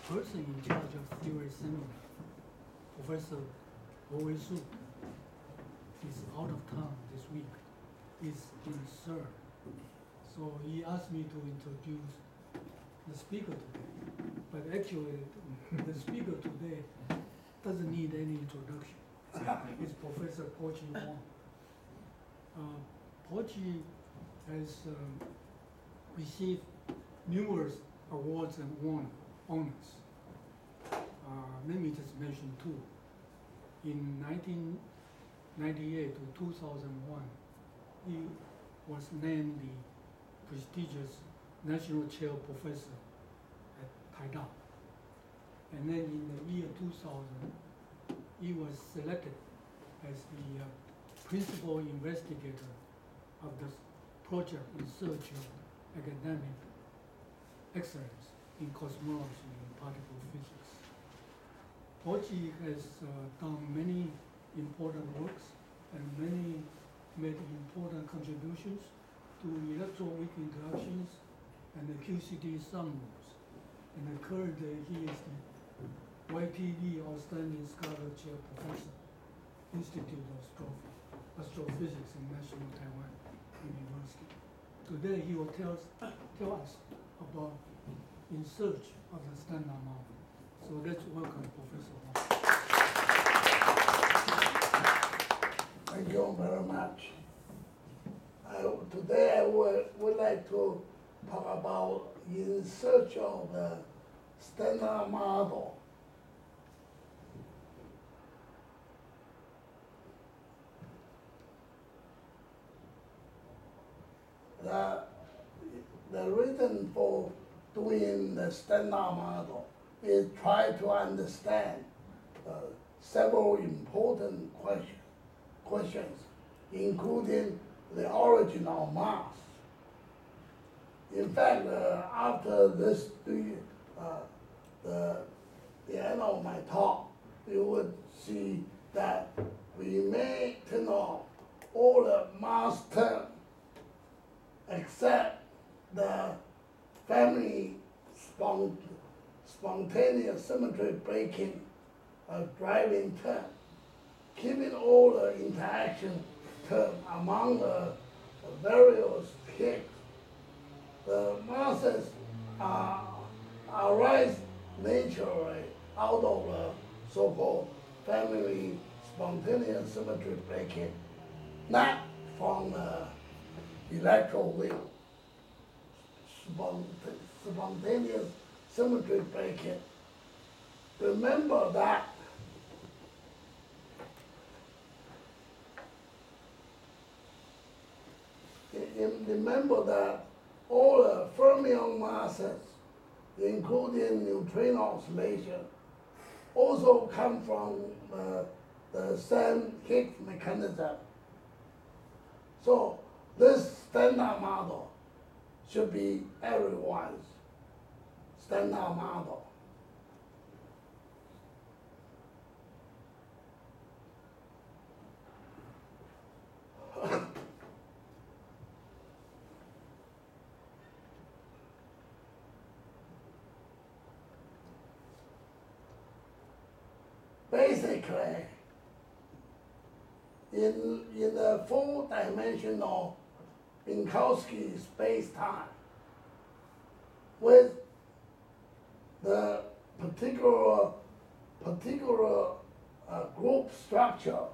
person in charge of theory seminar, Professor Wei Su, is out of town this week. He's in Seoul. So he asked me to introduce the speaker today. But actually, the speaker today doesn't need any introduction. It's Professor Pauchy Hwang. Pauchy has received numerous awards and honors. Let me just mention two. In 1998 to 2001, he was named the prestigious National Chair Professor at Taiwan. And then in the year 2000, he was selected as the principal investigator of the project in search of academic excellence in cosmology and particle physics. Pauchy has done many important works and made important contributions to electron-weak interactions and the QCD sum rules. And currently he is the YTD Outstanding Scholar Chair Professor, Institute of Astrophysics in National Taiwan University. Today he will tell us about In Search of the Standard Model. So let's welcome Professor Hwang. Thank you very much. Today I would like to talk about In Search of the Standard Model. The reason for doing the standard model is try to understand several important questions, including the origin of mass. In fact, after this, the end of my talk, you would see that we may turn off all the mass terms except the family spontaneous symmetry breaking driving term, keeping all the interaction term among the various Higgs. The masses arise naturally out of the so-called family spontaneous symmetry breaking, not from the electron wave. Spontaneous symmetry breaking. Remember that all the fermion masses, including neutrino oscillation, also come from the same Higgs mechanism. So this standard model should be everyone's standard model. Basically, in the four-dimensional Minkowski space-time, with the particular group structure,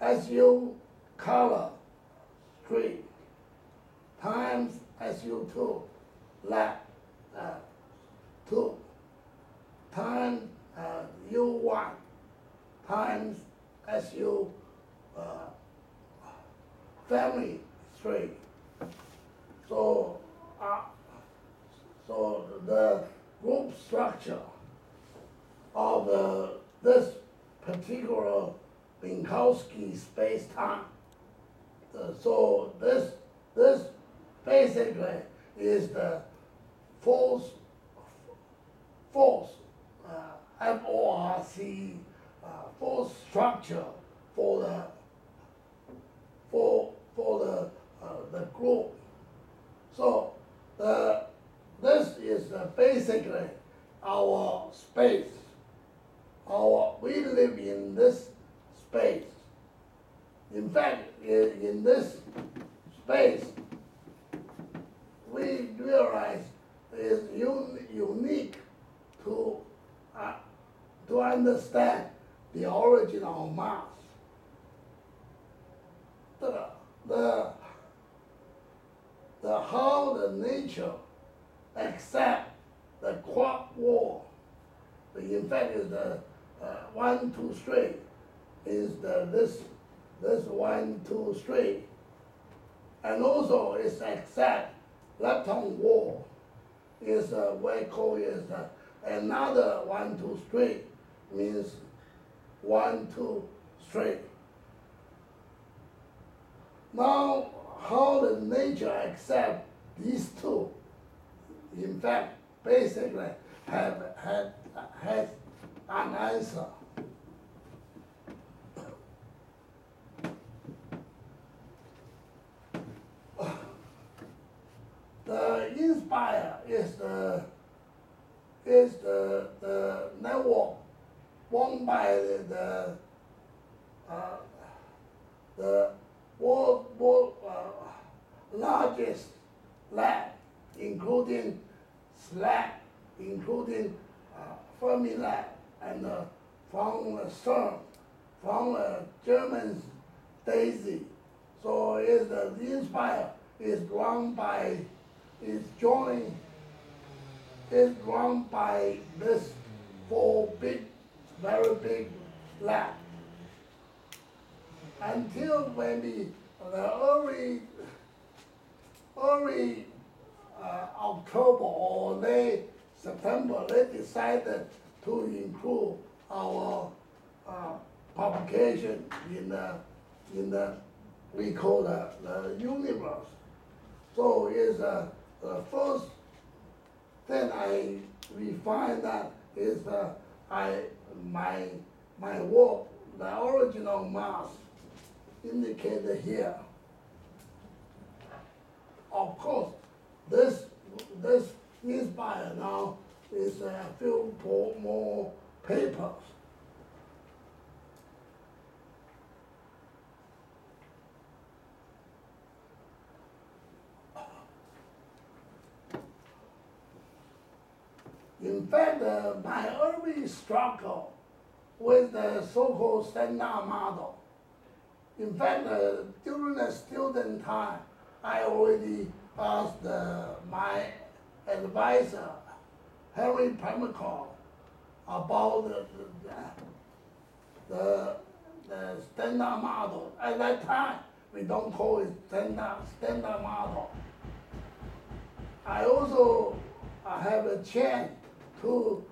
SU color 3 times SU2 lab 2 times U1 times SU family 3. So the group structure of this particular Minkowski space-time. So this basically is the force FORC force structure for the group. So this is basically our space. We live in this space. In fact, in this space, we realize is unique to understand the origin of mass. How the nature accept the quark wall. In fact, is the 1, 2, 3 is this 1, 2, 3, and also it's accept lapton wall is we call is another 1, 2, 3 means 1, 2, 3. Now, how the nature accept these two, in fact, basically has an answer. The inspire is the network won by the world largest lab, including SLAB, including formulate, and from CERN, from German Daisy. So the inspire is run by this 4 very big lab. Until maybe the early October or late September, they decided to improve our publication in the we call the universe. So is the first thing we find that is my work, the original mass indicated here. Of course, this inspire now is a few more papers. In fact, my early struggle with the so-called standard model. In fact, during the student time, I already asked my advisor, Harry Permacore, about the standard model. At that time, we don't call it standard model. I also have a chance to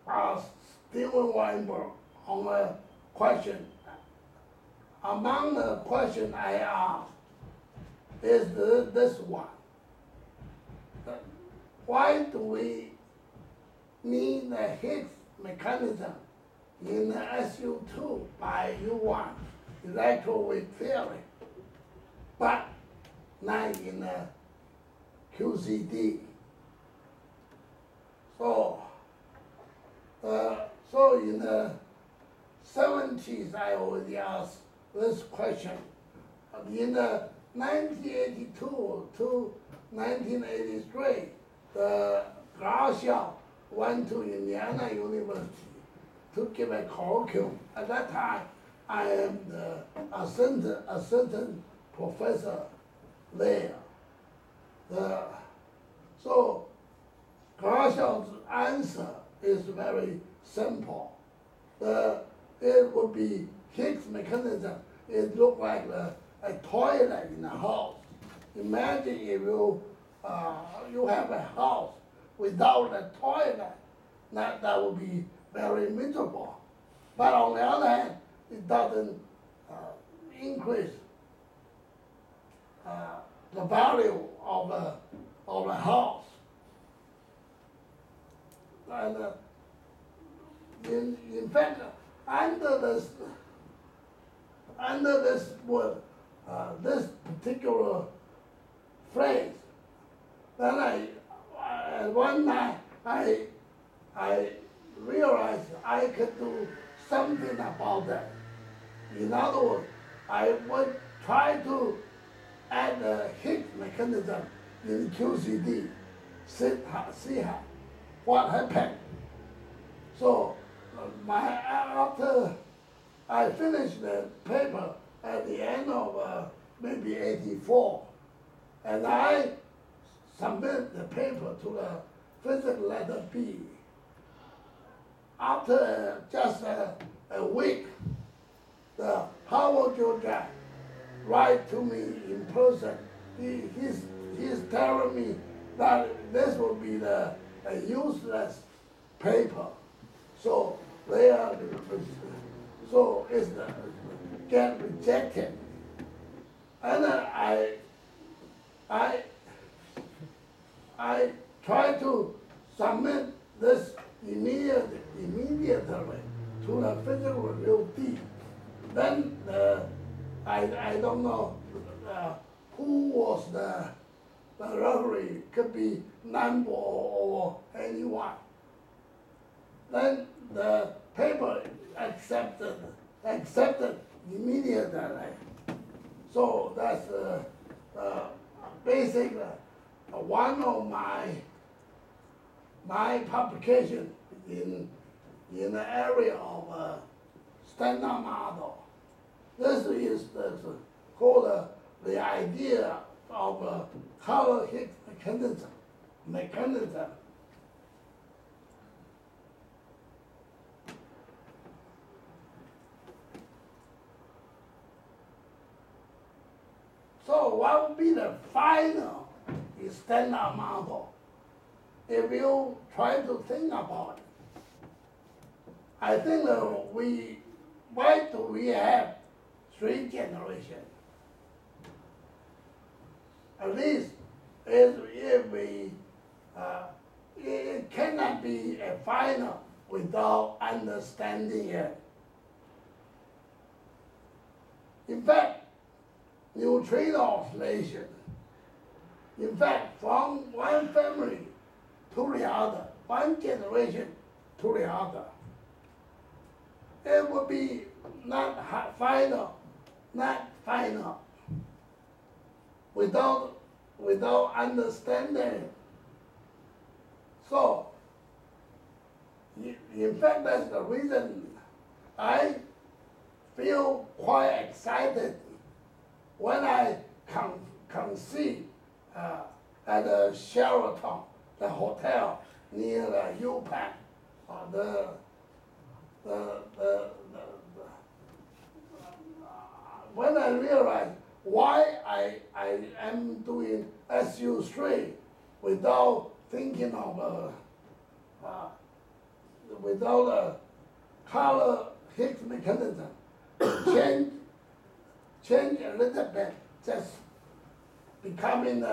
ask Steven Weinberg on a question. Among the questions I asked is this one. Why do we need a Higgs mechanism in the SU2 by U1 electroweak theory, but not in the QCD? So in the 70s, I already asked this question. In the 1982 to 1983, the Grasham went to Indiana University to give a colloquium. At that time, I am the assistant professor there. So Grasham's answer is very simple. It would be Higgs mechanism. It looked like a toilet in a house. Imagine if you have a house without a toilet, that would be very miserable. But on the other hand, it doesn't increase the value of a house. And in fact, under this word, this particular phrase, then at one night I I realized I could do something about that. In other words, I would try to add the Higgs mechanism in QCD, see what happened. So after I finished the paper at the end of maybe 84, and I submit the paper to the physics letter B. After just a week, the Howard Georgia write to me in person. He's telling me that this will be a useless paper, so they are so it's get rejected, and I try to submit this immediately to the physical review D. Then I don't know who was the referee, could be Nambo or anyone. Then the paper accepted immediately. So that's basically one of my publication in the area of standard model. This is called the idea of color Higgs mechanism. So what would be the final standard model if you try to think about it? I think why do we have 3 generations? At least if we, it cannot be a final without understanding it. In fact, neutrino oscillation, in fact, from one family to the other, one generation to the other, it would be not final without understanding. So, in fact, that's the reason I feel quite excited when I conceive at the Sheraton, the hotel near the UPenn, when I realized why I am doing SU3 without thinking of without a color Higgs mechanism, change a little bit, just becoming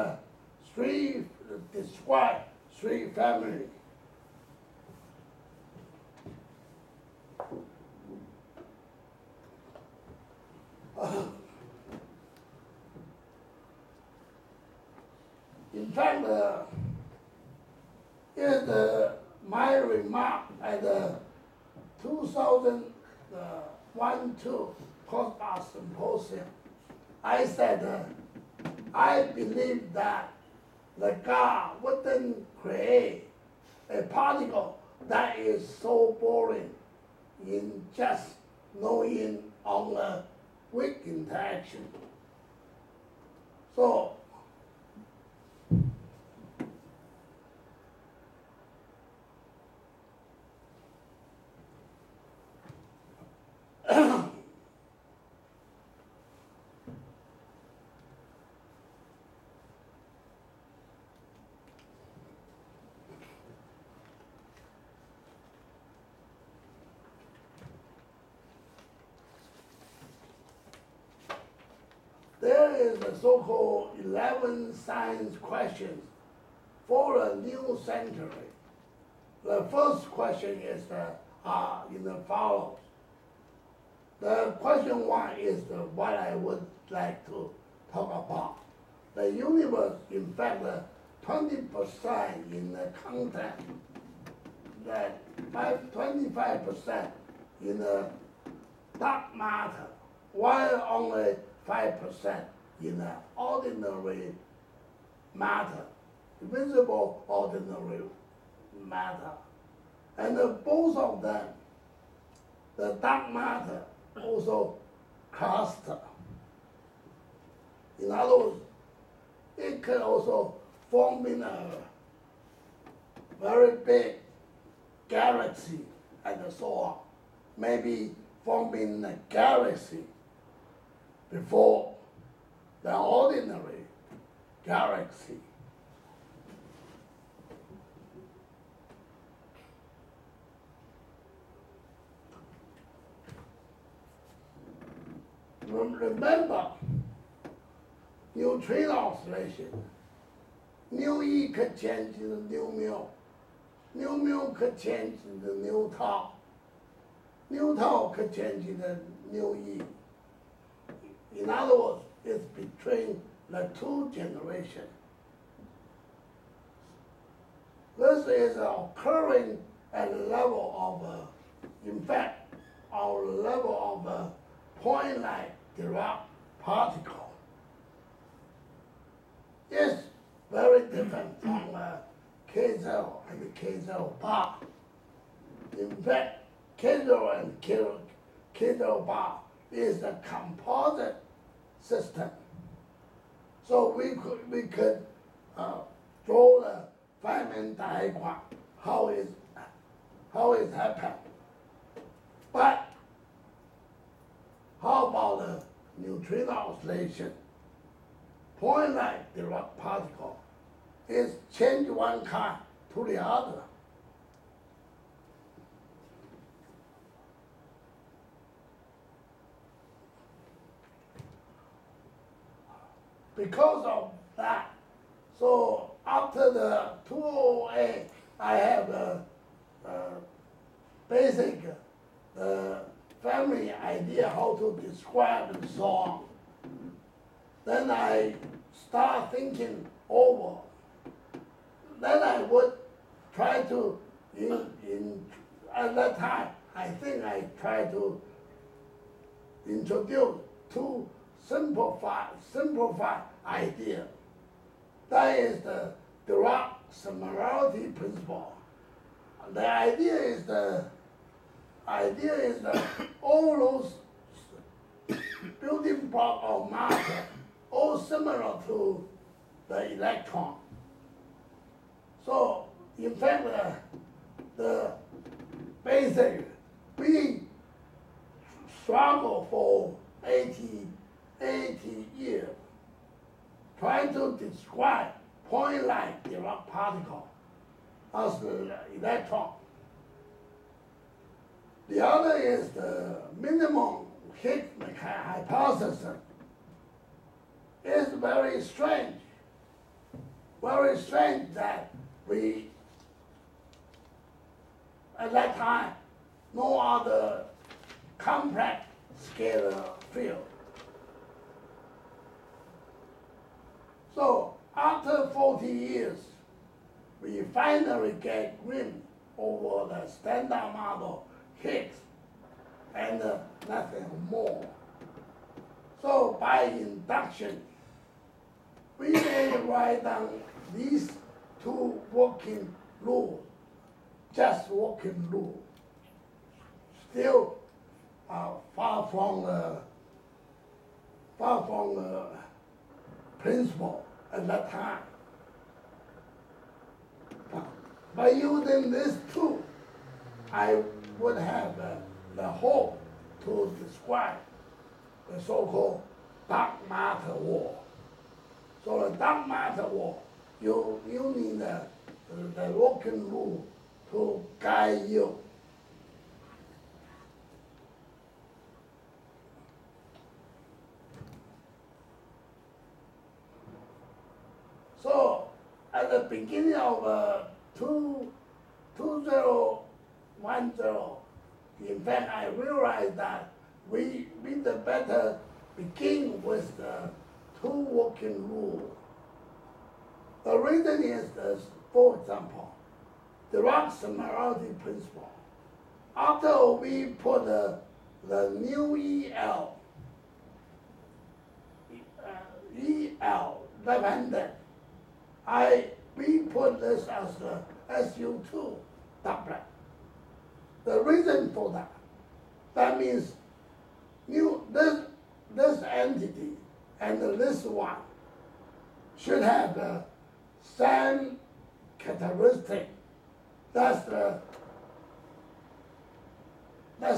describe 3 family. In fact, my remark at the 2001-2 Postdoc Symposium, I said, I believe that the God wouldn't create a particle that is so boring in just knowing on a weak interaction. So, there is a so-called 11 science questions for a new century. The first question is in the follows. The question 1 is what I would like to talk about. The universe, in fact, 20% in the content. that 25% in the dark matter, while only 5% in the ordinary matter, visible ordinary matter. And both of them, the dark matter also cluster. In other words, it can also form in a very big galaxy and so on. Maybe forming a galaxy before the ordinary galaxy. Remember, neutrino oscillation. Nu E could change into nu mu. Nu mu could change into nu tau. Nu tau could change into nu E. In other words, it's between the two generations. This is occurring at the level of, in fact, our level of point-like Dirac particle. It's very different from K0 and K0 bar. In fact, K0 and K0 bar is a composite system. So we could draw the Feynman diagram, how it happened. But how about the neutrino oscillation? Point-like Dirac particle is change one kind to the other. Because of that, so after the 208, I have a basic family idea how to describe and so on. Then I start thinking over. Then I would try to, at that time, I think I tried to introduce two simplified idea. That is the Dirac similarity principle. The idea is that all those building blocks of matter all similar to the electron. So in fact, the basic, we struggle for 80 years trying to describe point-like Dirac particle as the electron. The other is the minimum Higgs hypothesis. It's very strange that we, at that time, no other complex scalar field. So after 40 years, we finally get green over the standard model Higgs and nothing more. So by induction, we may write down these two working rules, just working rules. Still far from the principle at that time. By using these two, I would have the hope to describe the so-called dark matter war. So the dark matter war, you need the working rule to guide you. So at the beginning of 2010, in fact, I realized that we better begin with the two working rules. The reason is this, for example, Dirac similarity principle. After we put the new EL left-handed, we put this as the SU2 doublet. The reason for that means this entity and this one should have the same characteristic. That's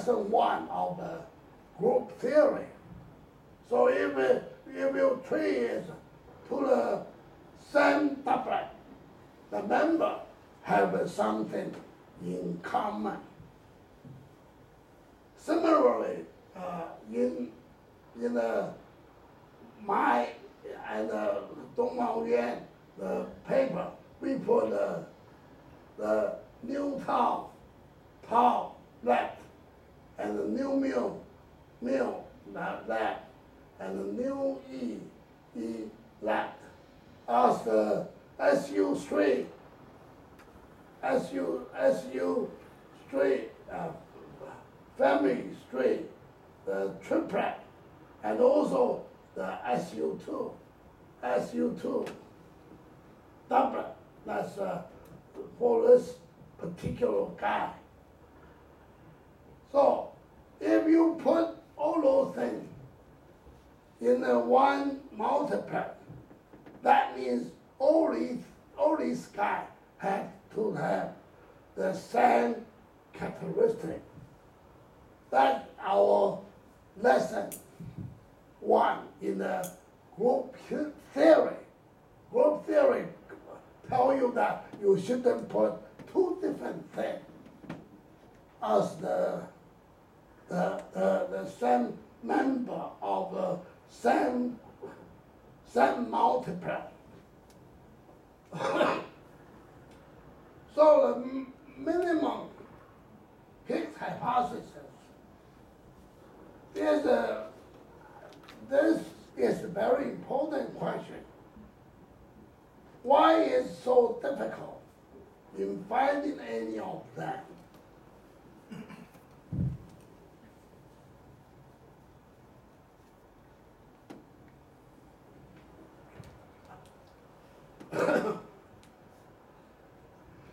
the one of the group theory. So if you treat it to the same doublet, the member have something in common. Similarly, in my and Dongmao Yuan the paper, we put the new tau left, and the new mu left, and the new e left as the SU3 family tree, the triplet, and also the SU2 doublet. That's for this particular guy. So if you put all those things in one multiplet, that means all these guys have to have the same characteristic. That's our lesson 1 in the group theory. Group theory tell you that you shouldn't put two different things as the same member of the same multiplet. So the minimum Higgs hypothesis this is a very important question. Why is it so difficult in finding any of that?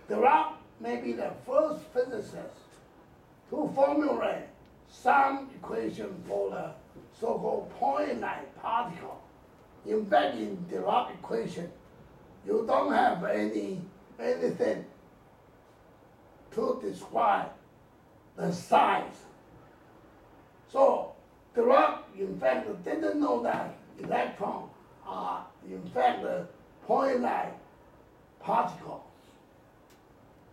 Dirac may be the first physicist to formulate some equation for the so-called point-like particle. In fact, in Dirac equation, you don't have anything to describe the size. So Dirac, in fact, didn't know that electrons are, in fact, the point-like particles.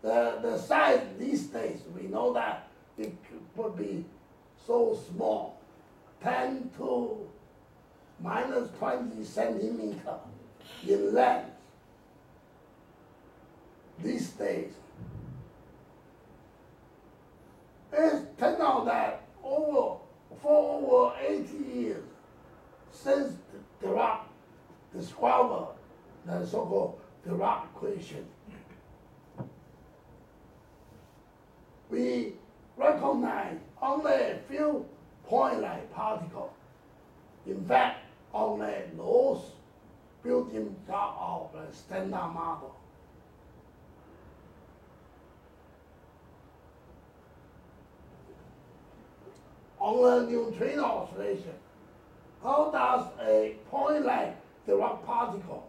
The size these days, we know that it could be so small, 10 to minus 20 centimeter in length these days. It turned out that for over 80 years since Dirac discovered the so-called Dirac equation, we recognize only a few point-like particles. In fact, only those building block of the standard model. On the neutrino oscillation, how does a point-like Dirac particle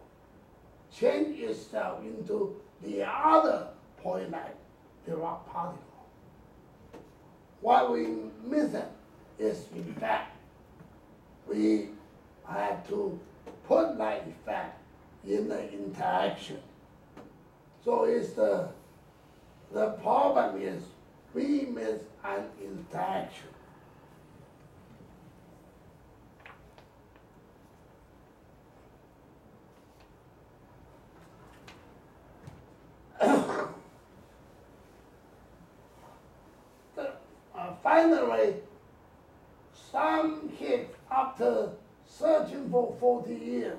change itself into the other point-like Dirac particle? What we missing is, in fact, we have to put that effect in the interaction. So it's the problem is we miss an interaction. Finally, some hit after searching for 40 years.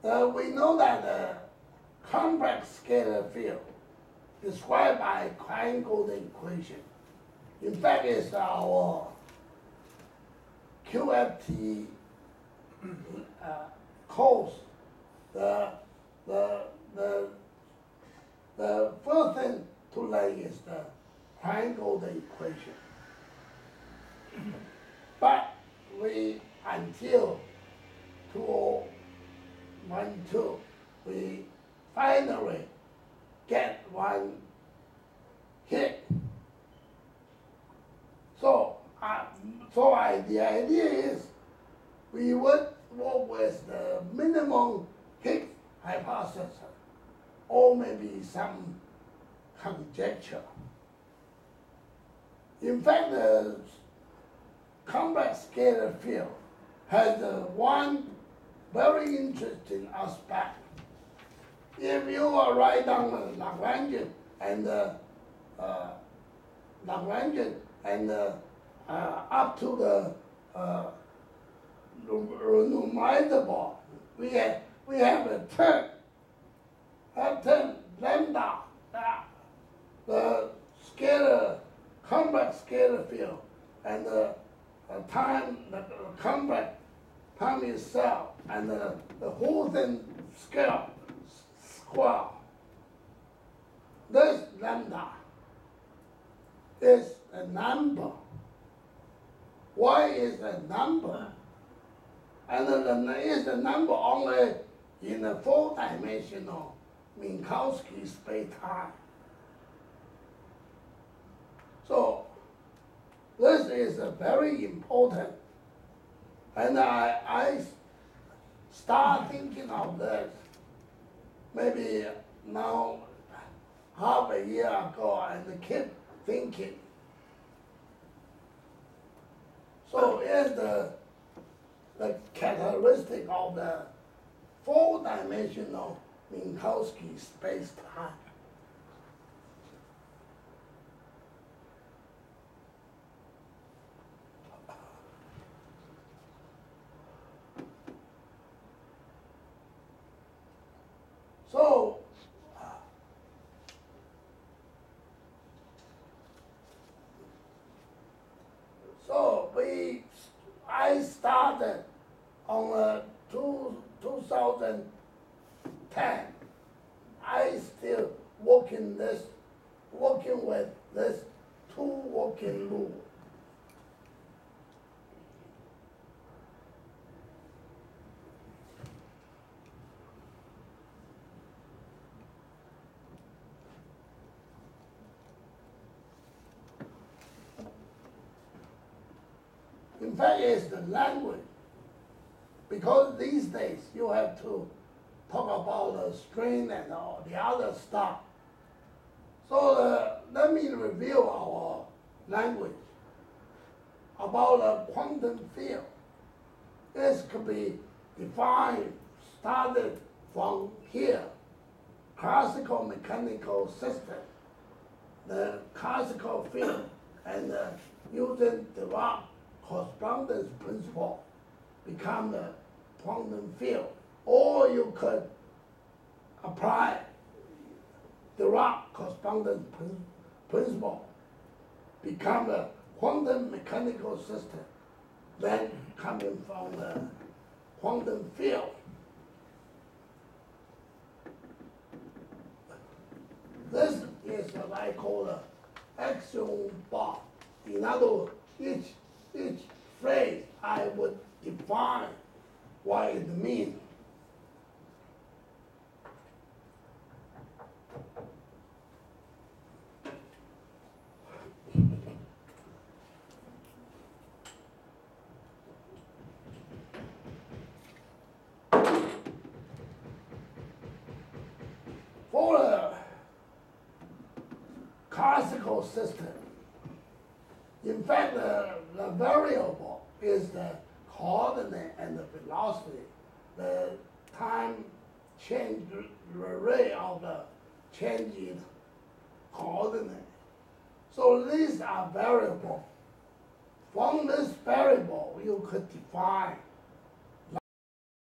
We know that the complex scalar field described by Klein-Gordon equation. In fact, it's our QFT course. The first thing to learn is the Klein-Gordon equation. But we, until 2012, we finally get one hit. So the idea is we would work with the minimum Higgs hypothesis, or maybe some conjecture. In fact, the complex scalar field has one very interesting aspect. If you write down Lagrangian and up to the renormalizable, we have a term lambda, the scalar complex scalar field, and the complex time itself, and the whole thing square. This lambda is a number. Why is a number? And is a number only in a four-dimensional Minkowski space-time. So this is very important. And I start thinking of this maybe now half a year ago, and keep thinking. So here's the characteristic of the four-dimensional Minkowski space-time. I started on 2010. I still working with this two working rule. In fact, it's the language, because these days you have to talk about the string and all the other stuff. So let me review our language about a quantum field. This could be defined, started from here, classical mechanical system, the classical field, and using Dirac correspondence principle become the quantum field. Or you could apply Dirac correspondence principle, become the quantum mechanical system, then coming from the quantum field. This is what I call the axiom bar. In other words, each phrase I would define what it means. For a classical system, in fact, the variable is the coordinate and the velocity, the time change rate of the changing coordinate. So these are variables. From this variable, you could define